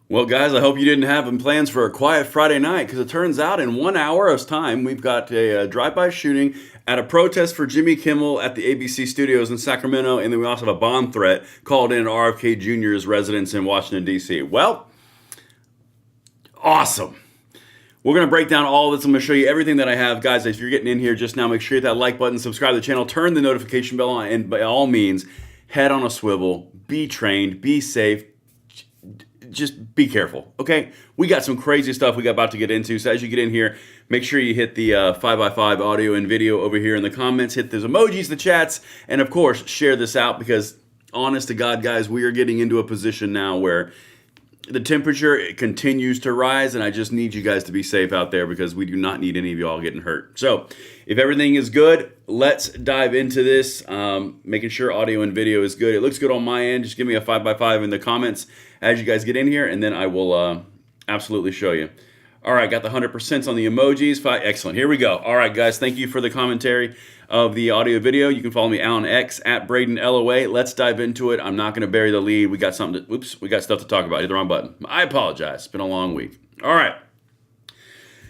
Well, guys, I hope you didn't have plans for a quiet Friday night because it turns out in 1 hour's time, we've got a drive-by shooting at a protest for Jimmy Kimmel at the ABC studios in Sacramento, and then we also have a bomb threat called in RFK Jr.'s residence in Washington, D.C. Well, awesome. We're going to break down all of this. I'm going to show you everything that I have. Guys, if you're getting in here just now, make sure you hit that like button, subscribe to the channel, turn the notification bell on, and by all means, head on a swivel, be trained, be safe, just be careful, okay? We got some crazy stuff we got about to get into. So as you get in here, make sure you hit the 5x5 audio and video over here in the comments. Hit those emojis, the chats, and of course, share this out because honest to God, guys, we are getting into a position now where the temperature continues to rise, and I just need you guys to be safe out there because we do not need any of y'all getting hurt. So if everything is good, let's dive into this, making sure audio and video is good. It looks good on my end. Just give me a 5x5 in the comments as you guys get in here, and then I will absolutely show you. All right, got the 100% on the emojis. Excellent. Here we go. All right, guys, thank you for the commentary of the audio video. You can follow me on X at Braden LOA. Let's dive into it. I'm not going to bury the lead. We got something to, we got stuff to talk about. Hit the wrong button. I apologize. It's been a long week. All right.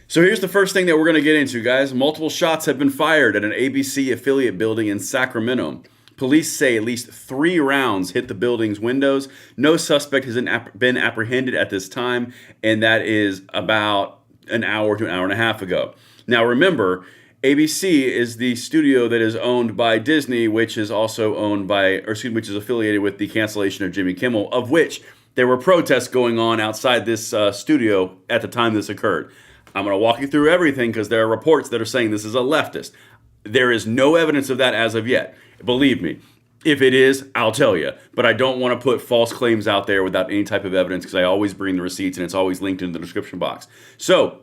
So here's the first thing that we're going to get into, guys. Multiple shots have been fired at an ABC affiliate building in Sacramento. Police say at least 3 rounds hit the building's windows. No suspect has been apprehended at this time, and that is about an hour to an hour and a half ago. Now remember, ABC is the studio that is owned by Disney, which is also owned by, which is affiliated with the cancellation of Jimmy Kimmel, of which there were protests going on outside this studio at the time this occurred. I'm going to walk you through everything because there are reports that are saying this is a leftist. There is no evidence of that as of yet. Believe me, if it is, I'll tell you. But I don't want to put false claims out there without any type of evidence because I always bring the receipts and it's always linked in the description box. So,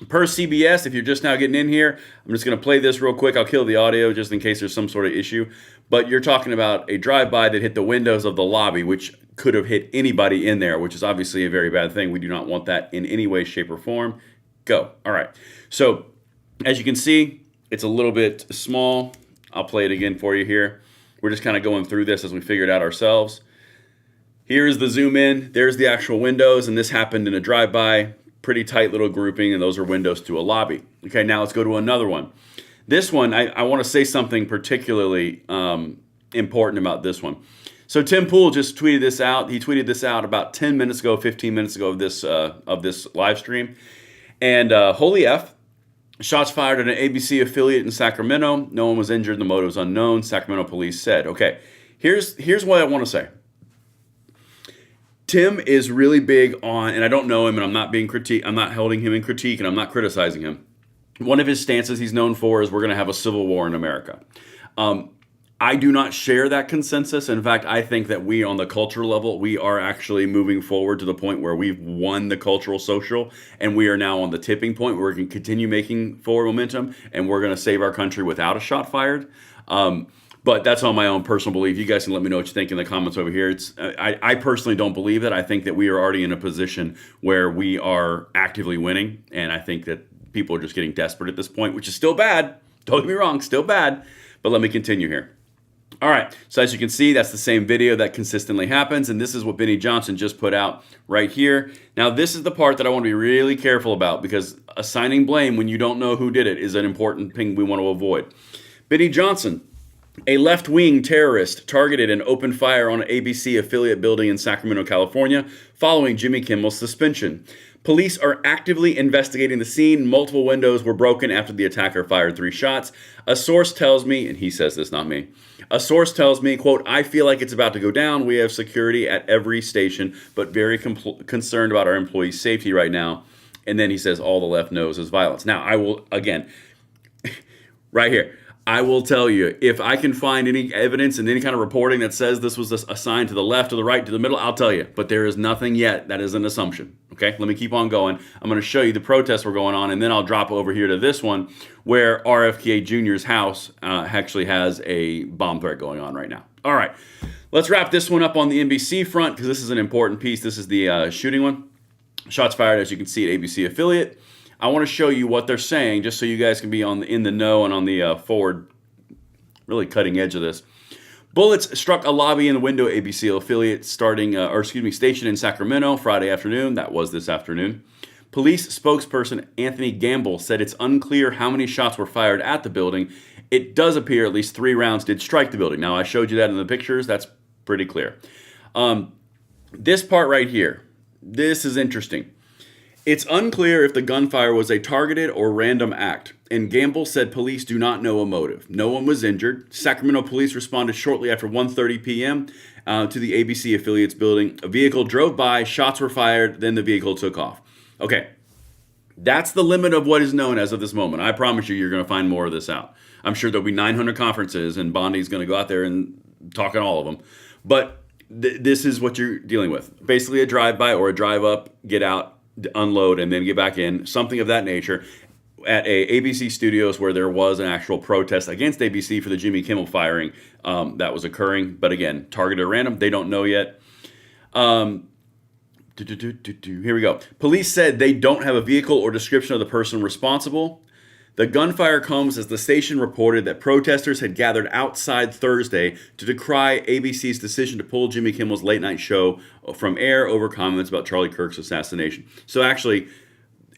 per CBS, if you're just now getting in here, I'm just going to play this real quick. I'll kill the audio just in case there's some sort of issue. But you're talking about a drive-by that hit the windows of the lobby, which could have hit anybody in there, which is obviously a very bad thing. We do not want that in any way, shape, or form. Go. All right. So, as you can see, it's a little bit small. I'll play it again for you here. We're just kind of going through this as we figure it out ourselves. Here's the zoom in. There's the actual windows, and this happened in a drive-by. Pretty tight little grouping, and those are windows to a lobby. Okay, now let's go to another one. This one, I want to say something particularly important about this one. So Tim Pool just tweeted this out. He tweeted this out about 10 minutes ago, 15 minutes ago of this live stream. And holy F, shots fired at an ABC affiliate in Sacramento. No one was injured. The motive is unknown. Sacramento police said. Okay, here's what I want to say. Tim is really big on, and I don't know him, and I'm not holding him in critique, and I'm not criticizing him. One of his stances he's known for is we're going to have a civil war in America. I do not share that consensus. In fact, I think that we, on the cultural level, we are actually moving forward to the point where we've won the cultural social, and we are now on the tipping point where we can continue making forward momentum, and we're going to save our country without a shot fired. But that's on my own personal belief. You guys can let me know what you think in the comments over here. I personally don't believe that. I think that we are already in a position where we are actively winning, and I think that people are just getting desperate at this point, which is still bad. Don't get me wrong, still bad. But let me continue here. All right, so as you can see, that's the same video that consistently happens, and this is what Benny Johnson just put out right here. Now, this is the part that I want to be really careful about because assigning blame when you don't know who did it is an important thing we want to avoid. Benny Johnson, a left-wing terrorist, targeted and opened fire on an ABC affiliate building in Sacramento, California, following Jimmy Kimmel's suspension. Police are actively investigating the scene. Multiple windows were broken after the attacker fired 3 shots. A source tells me, and he says this, not me, a source tells me, quote, I feel like it's about to go down. We have security at every station, but very concerned about our employees' safety right now. And then he says all the left knows is violence. Now, I will, again, right here, I will tell you, if I can find any evidence and any kind of reporting that says this was assigned to the left, to the right, to the middle, I'll tell you. But there is nothing yet. That is an assumption. Okay, let me keep on going. I'm going to show you the protests were going on, and then I'll drop over here to this one where RFK Jr.'s house actually has a bomb threat going on right now. All right, let's wrap this one up on the NBC front because this is an important piece. This is the shooting one. Shots fired, as you can see, at ABC affiliate. I want to show you what they're saying just so you guys can be in the know and on the forward, really cutting edge of this. Bullets struck a lobby in the window ABC affiliate station in Sacramento Friday afternoon. That was this afternoon. Police spokesperson Anthony Gamble said it's unclear how many shots were fired at the building. It does appear at least 3 rounds did strike the building. Now, I showed you that in the pictures. That's pretty clear. This part right here, this is interesting. It's unclear if the gunfire was a targeted or random act, and Gamble said police do not know a motive. No one was injured. Sacramento police responded shortly after 1:30 p.m. To the ABC affiliates building. A vehicle drove by, shots were fired, then the vehicle took off. Okay, that's the limit of what is known as of this moment. I promise you, you're going to find more of this out. I'm sure there'll be 900 conferences, and Bondi's going to go out there and talk on all of them. But this is what you're dealing with. Basically a drive-by or a drive-up, get out, unload, and then get back in. Something of that nature at a ABC Studios where there was an actual protest against ABC for the Jimmy Kimmel firing that was occurring. But again, targeted or random, they don't know yet. Here we go. Police said they don't have a vehicle or description of the person responsible. The gunfire comes as the station reported that protesters had gathered outside Thursday to decry ABC's decision to pull Jimmy Kimmel's late night show from air over comments about Charlie Kirk's assassination. So actually,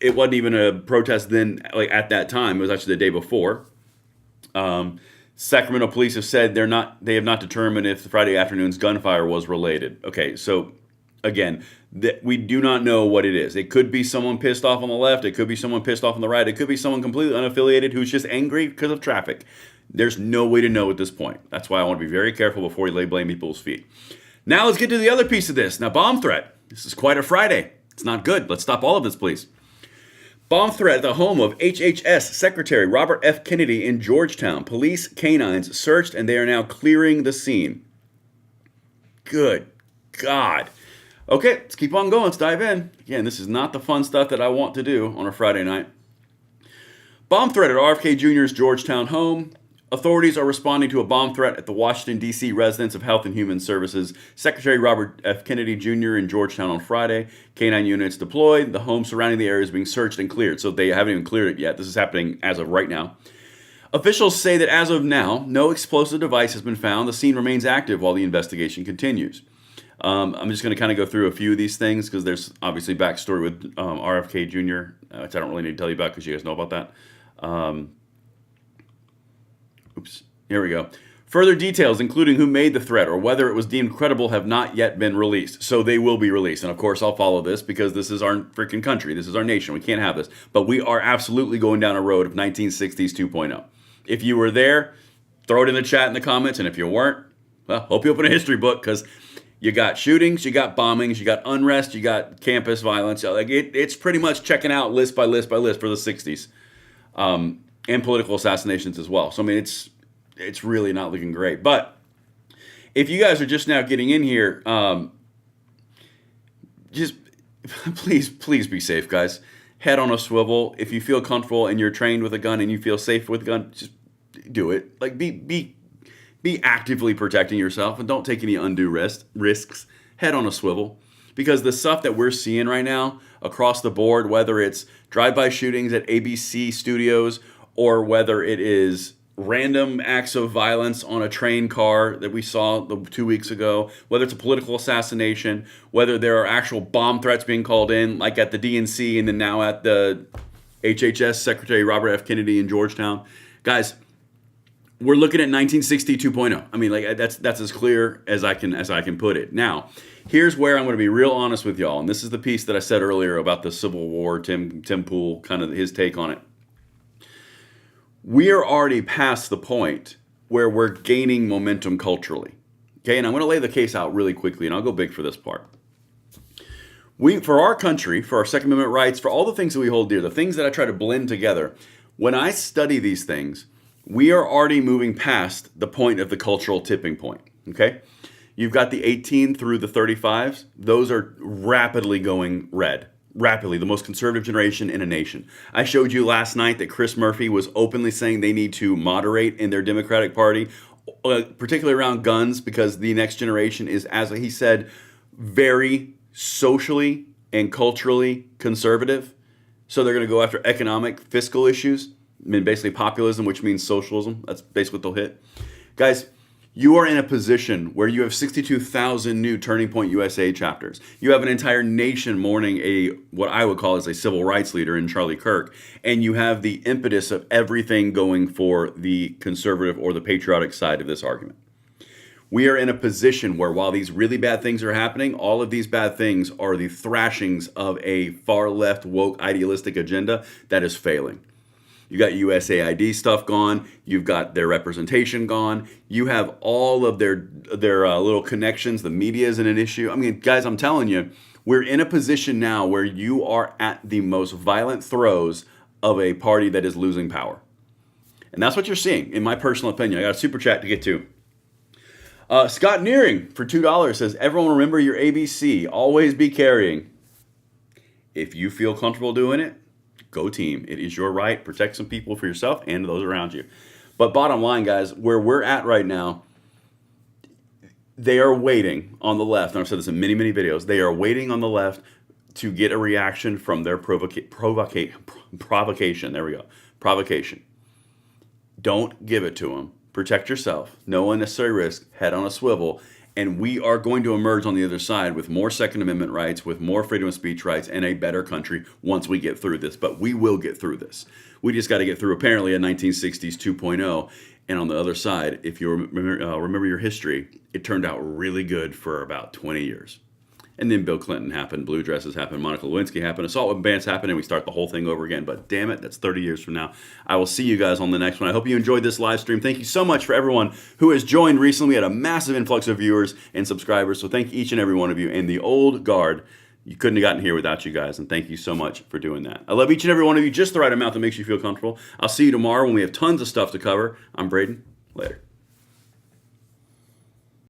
it wasn't even a protest then, like at that time. It was actually the day before. Sacramento police have said they have not determined if the Friday afternoon's gunfire was related. Okay, so again, we do not know what it is. It could be someone pissed off on the left. It could be someone pissed off on the right. It could be someone completely unaffiliated who's just angry because of traffic. There's no way to know at this point. That's why I want to be very careful before we lay blame people's feet. Now let's get to the other piece of this. Now, bomb threat. This is quite a Friday. It's not good. Let's stop all of this, please. Bomb threat at the home of HHS Secretary Robert F. Kennedy in Georgetown. Police canines searched and they are now clearing the scene. Good God. Okay, let's keep on going. Let's dive in. Again, this is not the fun stuff that I want to do on a Friday night. Bomb threat at RFK Jr.'s Georgetown home. Authorities are responding to a bomb threat at the Washington, D.C. residence of Health and Human Services Secretary Robert F. Kennedy Jr. in Georgetown on Friday. K-9 units deployed. The home surrounding the area is being searched and cleared. So they haven't even cleared it yet. This is happening as of right now. Officials say that as of now, no explosive device has been found. The scene remains active while the investigation continues. I'm just going to kind of go through a few of these things because there's obviously backstory with RFK Jr., which I don't really need to tell you about because you guys know about that. Here we go. Further details, including who made the threat or whether it was deemed credible, have not yet been released. So they will be released. And of course, I'll follow this because this is our freaking country. This is our nation. We can't have this. But we are absolutely going down a road of 1960s 2.0. If you were there, throw it in the chat in the comments. And if you weren't, well, hope you open a history book because you got shootings, you got bombings, you got unrest, you got campus violence. Like it's pretty much checking out list by list by list for the 60s. And political assassinations as well. So, I mean, it's really not looking great. But if you guys are just now getting in here, just please be safe, guys. Head on a swivel. If you feel comfortable and you're trained with a gun and you feel safe with a gun, just do it. Like, be actively protecting yourself and don't take any undue risks. Head on a swivel. Because the stuff that we're seeing right now across the board, whether it's drive-by shootings at ABC Studios or whether it is random acts of violence on a train car that we saw 2 weeks ago, whether it's a political assassination, whether there are actual bomb threats being called in, like at the DNC and then now at the HHS Secretary Robert F. Kennedy in Georgetown. Guys, we're looking at 1960 2.0. I mean, like that's as clear as I can put it. Now, here's where I'm going to be real honest with y'all, and this is the piece that I said earlier about the Civil War. Tim Pool, kind of his take on it. We are already past the point where we're gaining momentum culturally. Okay, and I'm going to lay the case out really quickly, and I'll go big for this part. For our country, for our Second Amendment rights, for all the things that we hold dear, the things that I try to blend together, when I study these things, we are already moving past the point of the cultural tipping point, okay? You've got the 18 through the 35s. Those are rapidly going red. Rapidly, the most conservative generation in a nation. I showed you last night that Chris Murphy was openly saying they need to moderate in their Democratic Party, particularly around guns, because the next generation is, as he said, very socially and culturally conservative. So they're going to go after economic, fiscal issues. I mean, basically populism, which means socialism. That's basically what they'll hit. Guys, You are in a position where you have 62,000 new Turning Point USA chapters. You have an entire nation mourning what I would call as a civil rights leader in Charlie Kirk. And you have the impetus of everything going for the conservative or the patriotic side of this argument. We are in a position where while these really bad things are happening, all of these bad things are the thrashings of a far left woke idealistic agenda that is failing. You got USAID stuff gone. You've got their representation gone. You have all of their little connections. The media isn't an issue. I mean, guys, I'm telling you, we're in a position now where you are at the most violent throes of a party that is losing power. And that's what you're seeing, in my personal opinion. I got a super chat to get to. Scott Nearing for $2 says, everyone remember your ABC. Always be carrying. If you feel comfortable doing it, go team. It is your right. Protect some people for yourself and those around you. But bottom line, guys, where we're at right now, they are waiting on the left, and I've said this in many, many videos, they are waiting on the left to get a reaction from their provocation. There we go. Provocation. Don't give it to them. Protect yourself. No unnecessary risk. Head on a swivel. And we are going to emerge on the other side with more Second Amendment rights, with more freedom of speech rights, and a better country once we get through this. But we will get through this. We just got to get through, apparently, a 1960s 2.0. And on the other side, if you remember your history, it turned out really good for about 20 years. And then Bill Clinton happened, blue dresses happened, Monica Lewinsky happened, assault weapon bans happened, and we start the whole thing over again. But damn it, that's 30 years from now. I will see you guys on the next one. I hope you enjoyed this live stream. Thank you so much for everyone who has joined recently. We had a massive influx of viewers and subscribers. So thank each and every one of you. And the old guard, you couldn't have gotten here without you guys. And thank you so much for doing that. I love each and every one of you, just the right amount that makes you feel comfortable. I'll see you tomorrow when we have tons of stuff to cover. I'm Braden. Later.